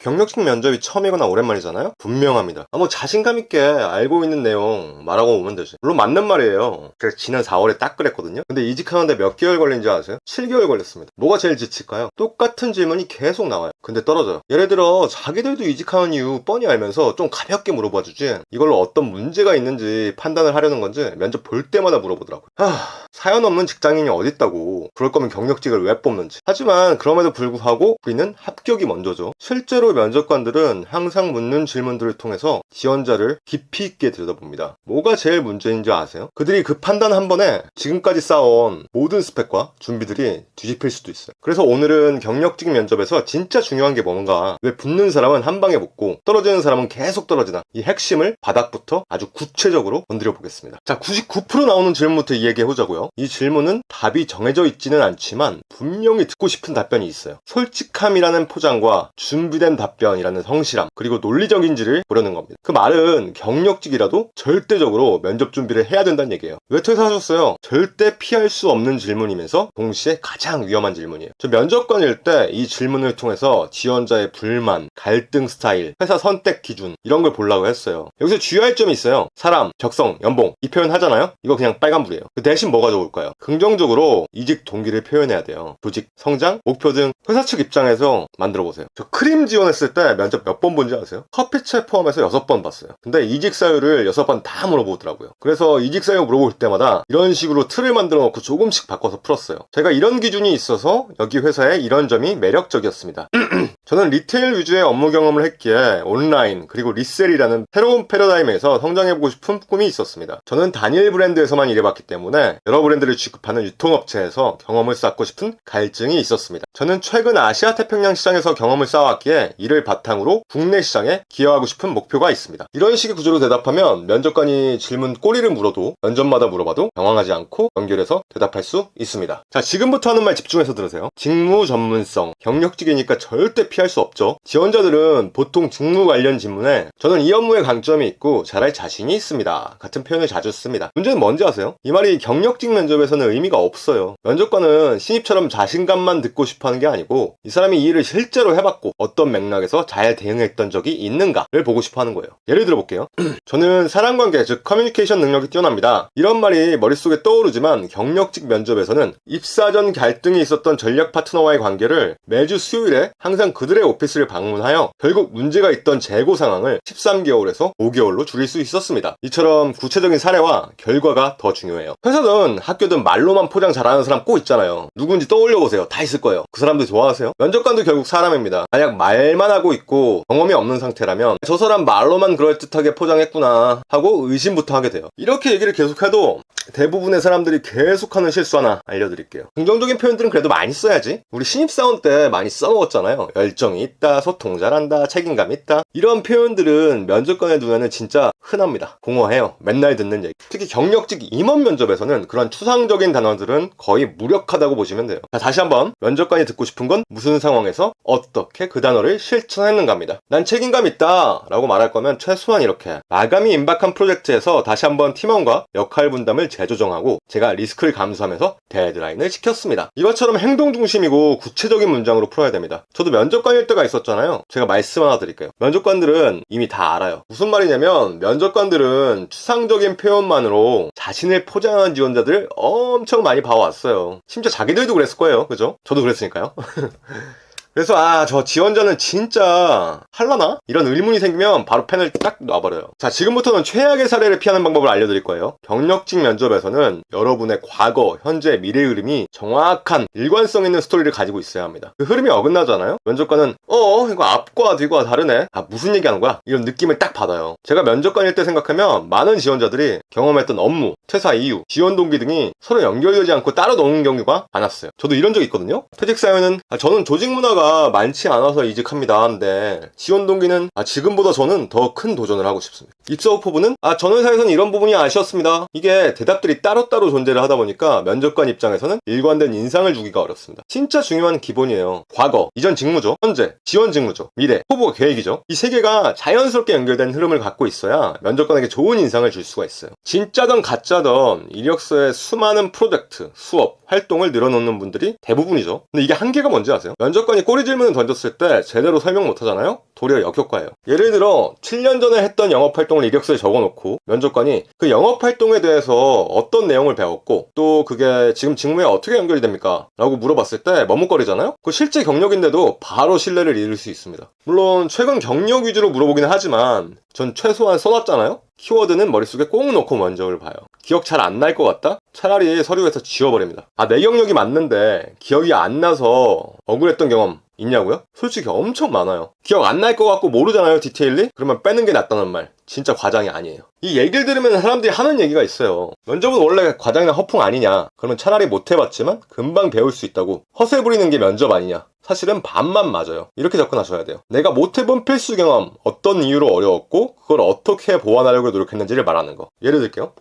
경력직 면접이 처음이거나 오랜만이잖아요? 분명합니다. 뭐 자신감 있게 알고 있는 내용 말하고 오면 되지. 물론 맞는 말이에요. 제가 지난 4월에 딱 그랬거든요. 근데 이직하는데 몇 개월 걸린지 아세요? 7개월 걸렸습니다. 뭐가 제일 지칠까요? 똑같은 질문이 계속 나와요. 근데 떨어져요. 예를 들어 자기들도 이직하는 이유 뻔히 알면서 좀 가볍게 물어봐 주지, 이걸로 어떤 문제가 있는지 판단을 하려는 건지 면접 볼 때마다 물어보더라고요. 사연 없는 직장인이 어딨다고. 그럴 거면 경력직을 왜 뽑는지. 하지만 그럼에도 불구하고 우리는 합격이 먼저죠. 실제로 면접관들은 항상 묻는 질문들을 통해서 지원자를 깊이 있게 들여다봅니다. 뭐가 제일 문제인지 아세요? 그들이 그 판단 한 번에 지금까지 쌓아온 모든 스펙과 준비들이 뒤집힐 수도 있어요. 그래서 오늘은 경력직 면접에서 진짜 중요한 게 뭔가, 왜 붙는 사람은 한 방에 붙고 떨어지는 사람은 계속 떨어지나, 이 핵심을 바닥부터 아주 구체적으로 건드려 보겠습니다. 자, 99% 나오는 질문부터 이야기해보자고요. 이 질문은 답이 정해져 있지는 않지만 분명히 듣고 싶은 답변이 있어요. 솔직함이라는 포장과 준비된 답변이라는 성실함, 그리고 논리적인지를 보려는 겁니다. 그 말은 경력직이라도 절대적으로 면접 준비를 해야 된다는 얘기예요. 왜 퇴사하셨어요? 절대 피할 수 없는 질문이면서 동시에 가장 위험한 질문이에요. 저 면접관일 때 이 질문을 통해서 지원자의 불만, 갈등 스타일, 회사 선택 기준, 이런 걸 보려고 했어요. 여기서 주의할 점이 있어요. 사람, 적성, 연봉, 이 표현 하잖아요? 이거 그냥 빨간불이에요. 그 대신 뭐가 좋을까요? 긍정적으로 이직 동기를 표현해야 돼요. 조직, 성장, 목표 등 회사 측 입장에서 만들어보세요. 저 크림 지원했을 때 면접 몇 번 본지 아세요? 커피채 포함해서 6번 봤어요. 근데 이직 사유를 6번 다 물어보더라고요. 그래서 이직 사유 물어볼 때마다 이런 식으로 틀을 만들어 놓고 조금씩 바꿔서 풀었어요. 제가 이런 기준이 있어서 여기 회사에 이런 점이 매력적이었습니다. 저는 리테일 위주의 업무 경험을 했기에 온라인 그리고 리셀이라는 새로운 패러다임에서 성장해보고 싶은 꿈이 있었습니다. 저는 단일 브랜드에서만 일해봤기 때문에 여러 브랜드를 취급하는 유통업체에서 경험을 쌓고 싶은 갈증이 있었습니다. 저는 최근 아시아 태평양 시장에서 경험을 쌓아왔기에 이를 바탕으로 국내 시장에 기여하고 싶은 목표가 있습니다. 이런 식의 구조로 대답하면 면접관이 질문 꼬리를 물어도 면접마다 물어봐도 당황하지 않고 연결해서 대답할 수 있습니다. 자, 지금부터 하는 말 집중해서 들으세요. 직무 전문성, 경력직이니까 절대 피할 수 없죠. 지원자들은 보통 직무 관련 질문에 저는 이 업무에 강점이 있고 잘할 자신이 있습니다 같은 표현을 자주 씁니다. 문제는 뭔지 아세요? 이 말이 경력직 면접에서는 의미가 없어요. 면접관은 신입처럼 자신감만 듣고 싶어하는 게 아니고 이 사람이 이 일을 실제로 해봤고 어떤 맥락에서 잘 대응했던 적이 있는가를 보고 싶어하는 거예요. 예를 들어 볼게요. 저는 사람관계, 즉 커뮤니케이션 능력이 뛰어납니다. 이런 말이 머릿속에 떠오르지만 경력직 면접에서는 입사 전 갈등이 있었던 전략 파트너와의 관계를 매주 수요일에 항상 그들의 오피스를 방문하여 결국 문제가 있던 재고 상황을 13개월에서 5개월로 줄일 수 있었습니다. 이처럼 구체적인 사례와 결과가 더 중요해요. 회사든 학교든 말로만 포장 잘하는 사람 꼭 있잖아요. 누군지 떠올려보세요. 다 있을 거예요. 그 사람들 좋아하세요? 면접관도 결국 사람입니다. 만약 말만 하고 있고 경험이 없는 상태라면 저 사람 말로만 그럴듯하게 포장했구나 하고 의심부터 하게 돼요. 이렇게 얘기를 계속해도 대부분의 사람들이 계속하는 실수 하나 알려드릴게요. 긍정적인 표현들은 그래도 많이 써야지. 우리 신입사원 때 많이 써먹었잖아요. 열정이 있다, 소통 잘한다, 책임감 있다. 이런 표현들은 면접관의 눈에는 진짜 흔합니다. 공허해요. 맨날 듣는 얘기. 특히 경력직 임원 면접에서는 그런 추상적인 단어들은 거의 무력하다고 보시면 돼요. 자, 다시 한번 면접관이 듣고 싶은 건 무슨 상황에서 어떻게 그 단어를 실천했는가입니다. 난 책임감 있다 라고 말할 거면 최소한 이렇게: 마감이 임박한 프로젝트에서 다시 한번 팀원과 역할 분담을 재조정하고 제가 리스크를 감수하면서 데드라인을 지켰습니다. 이것처럼 행동 중심이고 구체적인 문장으로 풀어야 됩니다. 저도 면접관일 때가 있었잖아요. 제가 말씀 하나 드릴게요. 면접관들은 이미 다 알아요. 무슨 말이냐면 면접관들은 추상적인 표현만으로 자신을 포장하는 지원자들 엄청 많이 봐왔어요. 심지어 자기들도 그랬을 거예요. 그죠? 저도 그랬으니까요. 그래서 저 지원자는 진짜 할라나? 이런 의문이 생기면 바로 펜을 딱 놔버려요. 자, 지금부터는 최악의 사례를 피하는 방법을 알려드릴 거예요. 경력직 면접에서는 여러분의 과거, 현재, 미래 흐름이 정확한 일관성 있는 스토리를 가지고 있어야 합니다. 그 흐름이 어긋나잖아요? 면접관은 이거 앞과 뒤가 다르네? 무슨 얘기하는 거야? 이런 느낌을 딱 받아요. 제가 면접관일 때 생각하면 많은 지원자들이 경험했던 업무, 퇴사 이유, 지원 동기 등이 서로 연결되지 않고 따로 노는 경우가 많았어요. 저도 이런 적 있거든요. 퇴직 사연은 저는 조직 문화가 많지 않아서 이직합니다 하는데, 지원 동기는 지금보다 저는 더 큰 도전을 하고 싶습니다. 입사 후 포부는 전 회사에서는 이런 부분이 아쉬웠습니다. 이게 대답들이 따로따로 존재를 하다 보니까 면접관 입장에서는 일관된 인상을 주기가 어렵습니다. 진짜 중요한 기본이에요. 과거, 이전 직무죠. 현재, 지원 직무죠. 미래, 포부 계획이죠. 이 세 개가 자연스럽게 연결된 흐름을 갖고 있어야 면접관에게 좋은 인상을 줄 수가 있어요. 진짜든 가짜든 이력서에 수많은 프로젝트, 수업, 활동을 늘어놓는 분들이 대부분이죠. 근데 이게 한계가 뭔지 아세요? 면접관이 꼬리 질문을 던졌을 때 제대로 설명 못하잖아요? 도리어 역효과예요. 예를 들어 7년 전에 했던 영업활동을 이력서에 적어놓고 면접관이 그 영업활동에 대해서 어떤 내용을 배웠고 또 그게 지금 직무에 어떻게 연결이 됩니까? 라고 물어봤을 때 머뭇거리잖아요? 그 실제 경력인데도 바로 신뢰를 잃을 수 있습니다. 물론 최근 경력 위주로 물어보기는 하지만 전 최소한 써놨잖아요? 키워드는 머릿속에 꼭 넣고 면접을 봐요. 기억 잘 안 날 것 같다? 차라리 서류에서 지워버립니다. 내 경력이 맞는데 기억이 안 나서 억울했던 경험 있냐고요? 솔직히 엄청 많아요. 기억 안 날 것 같고 모르잖아요, 디테일리? 그러면 빼는 게 낫다는 말 진짜 과장이 아니에요. 이 얘기를 들으면 사람들이 하는 얘기가 있어요. 면접은 원래 과장이나 허풍 아니냐? 그러면 차라리 못 해봤지만 금방 배울 수 있다고 허세 부리는 게 면접 아니냐? 사실은 반만 맞아요. 이렇게 접근하셔야 돼요. 내가 못 해본 필수 경험, 어떤 이유로 어려웠고 그걸 어떻게 보완하려고 노력했는지를 말하는 거. 예를 들게요.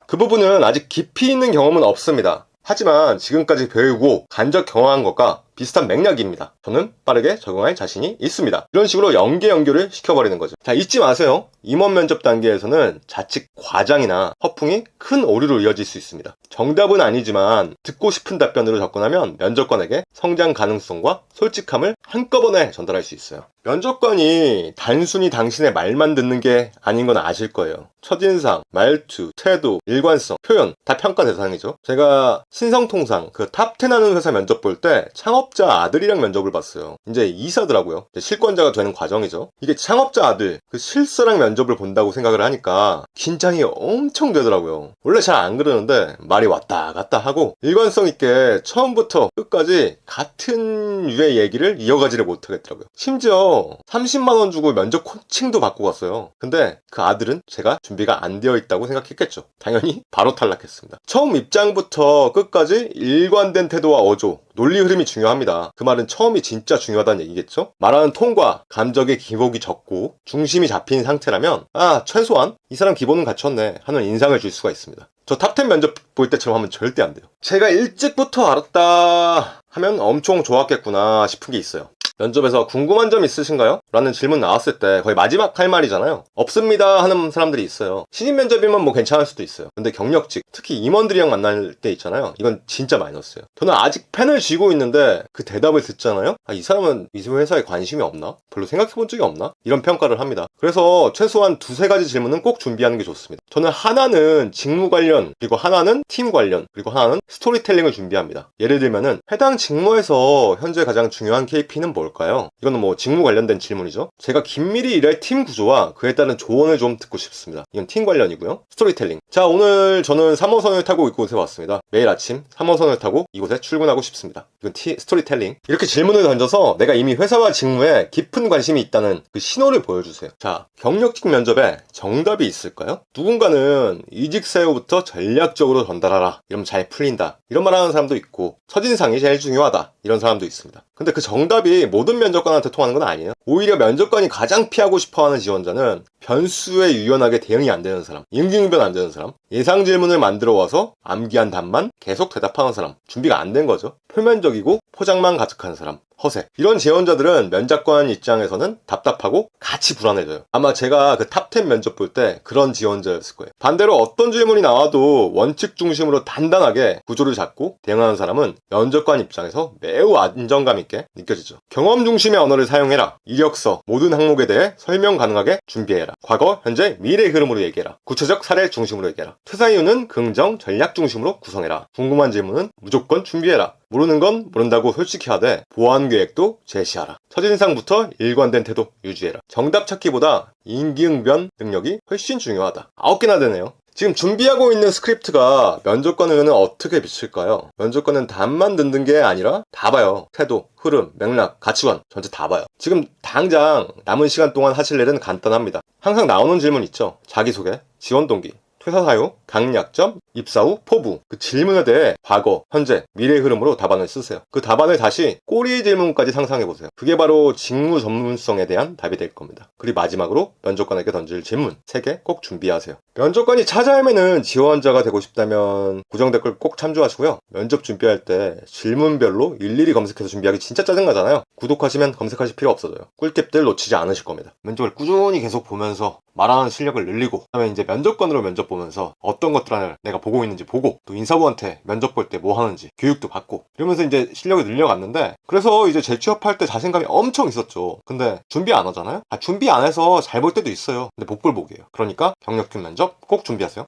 그 부분은 아직 깊이 있는 경험은 없습니다. 하지만 지금까지 배우고 간접 경험한 것과 비슷한 맥락입니다. 저는 빠르게 적응할 자신이 있습니다. 이런 식으로 연결을 시켜버리는 거죠. 자, 잊지 마세요. 임원 면접 단계에서는 자칫 과장이나 허풍이 큰 오류로 이어질 수 있습니다. 정답은 아니지만 듣고 싶은 답변으로 접근하면 면접관에게 성장 가능성과 솔직함을 한꺼번에 전달할 수 있어요. 면접관이 단순히 당신의 말만 듣는 게 아닌 건 아실 거예요. 첫인상, 말투, 태도, 일관성, 표현 다 평가 대상이죠. 제가 신성통상 그 탑10 하는 회사 면접 볼 때 창업자 아들이랑 면접을 봤어요. 이제 이사더라고요. 실권자가 되는 과정이죠. 이게 창업자 아들, 그 실사랑 면접을 본다고 생각을 하니까 긴장이 엄청 되더라고요. 원래 잘 안 그러는데 말이 왔다 갔다 하고 일관성 있게 처음부터 끝까지 같은 유의 얘기를 이어가지를 못하겠더라고요. 심지어 30만 원 주고 면접 코칭도 받고 갔어요. 근데 그 아들은 제가 준비가 안 되어 있다고 생각했겠죠. 당연히 바로 탈락했습니다. 처음 입장부터 끝까지 일관된 태도와 어조, 논리 흐름이 중요합니다. 그 말은 처음이 진짜 중요하다는 얘기겠죠? 말하는 톤과 감정의 기복이 적고 중심이 잡힌 상태라면 최소한 이 사람 기본은 갖췄네 하는 인상을 줄 수가 있습니다. 저 탑10 면접 볼 때처럼 하면 절대 안 돼요. 제가 일찍부터 알았다 하면 엄청 좋았겠구나 싶은 게 있어요. 면접에서 궁금한 점 있으신가요? 라는 질문 나왔을 때 거의 마지막 할 말이잖아요. 없습니다 하는 사람들이 있어요. 신입 면접이면 뭐 괜찮을 수도 있어요. 근데 경력직, 특히 임원들이랑 만날 때 있잖아요. 이건 진짜 마이너스예요. 저는 아직 펜을 쥐고 있는데 그 대답을 듣잖아요. 이 사람은 이 회사에 관심이 없나? 별로 생각해본 적이 없나? 이런 평가를 합니다. 그래서 최소한 두세 가지 질문은 꼭 준비하는 게 좋습니다. 저는 하나는 직무 관련, 그리고 하나는 팀 관련, 그리고 하나는 스토리텔링을 준비합니다. 예를 들면은 해당 직무에서 현재 가장 중요한 KP는 뭘까요? 이거는 뭐 직무 관련된 질문이죠. 제가 긴밀히 일할 팀 구조와 그에 따른 조언을 좀 듣고 싶습니다. 이건 팀 관련이고요. 스토리텔링. 자, 오늘 저는 3호선을 타고 이곳에 왔습니다. 매일 아침 3호선을 타고 이곳에 출근하고 싶습니다. 이건 스토리텔링. 이렇게 질문을 던져서 내가 이미 회사와 직무에 깊은 관심이 있다는 그 신호를 보여주세요. 자, 경력직 면접에 정답이 있을까요? 누군가는 이직 사유부터 전략적으로 전달하라. 이러면 잘 풀린다. 이런 말 하는 사람도 있고 첫인상이 제일 중요하다. 이런 사람도 있습니다. 근데 그 정답이 모든 면접관한테 통하는 건 아니에요. 오히려 면접관이 가장 피하고 싶어하는 지원자는 변수에 유연하게 대응이 안 되는 사람, 임기응변 안 되는 사람, 예상 질문을 만들어 와서 암기한 답만 계속 대답하는 사람, 준비가 안 된 거죠. 표면적이고 포장만 가득한 사람, 허세. 이런 지원자들은 면접관 입장에서는 답답하고 같이 불안해져요. 아마 제가 그 탑10 면접 볼 때 그런 지원자였을 거예요. 반대로 어떤 질문이 나와도 원칙 중심으로 단단하게 구조를 잡고 대응하는 사람은 면접관 입장에서 매우 안정감 있게 느껴지죠. 경험 중심의 언어를 사용해라. 이력서, 모든 항목에 대해 설명 가능하게 준비해라. 과거, 현재, 미래 흐름으로 얘기해라. 구체적 사례 중심으로 얘기해라. 퇴사 이유는 긍정, 전략 중심으로 구성해라. 궁금한 질문은 무조건 준비해라. 모르는 건 모른다고 솔직히 하되 보완 계획도 제시하라. 첫인상부터 일관된 태도 유지해라. 정답 찾기보다 임기응변 능력이 훨씬 중요하다. 9개나 되네요. 지금 준비하고 있는 스크립트가 면접관 의견은 어떻게 비칠까요? 면접관은 답만 듣는 게 아니라 다 봐요. 태도, 흐름, 맥락, 가치관 전체 다 봐요. 지금 당장 남은 시간 동안 하실 일은 간단합니다. 항상 나오는 질문 있죠. 자기소개, 지원 동기, 퇴사 사유, 강약점, 입사 후 포부. 그 질문에 대해 과거, 현재, 미래 흐름으로 답안을 쓰세요. 그 답안을 다시 꼬리 질문까지 상상해보세요. 그게 바로 직무 전문성에 대한 답이 될 겁니다. 그리고 마지막으로 면접관에게 던질 질문 3개 꼭 준비하세요. 면접관이 찾아 헤매는 지원자가 되고 싶다면 고정 댓글 꼭 참조하시고요. 면접 준비할 때 질문별로 일일이 검색해서 준비하기 진짜 짜증나잖아요. 구독하시면 검색하실 필요 없어져요. 꿀팁들 놓치지 않으실 겁니다. 면접을 꾸준히 계속 보면서 말하는 실력을 늘리고 그다음에 이제 면접관으로 면접 보면서 어떤 것들을 내가 보고 있는지 보고, 또 인사부한테 면접 볼 때 뭐 하는지 교육도 받고, 이러면서 이제 실력이 늘려갔는데, 그래서 이제 재취업할 때 자신감이 엄청 있었죠. 근데 준비 안 하잖아요? 준비 안 해서 잘 볼 때도 있어요. 근데 복불복이에요. 그러니까 경력직 면접 꼭 준비하세요.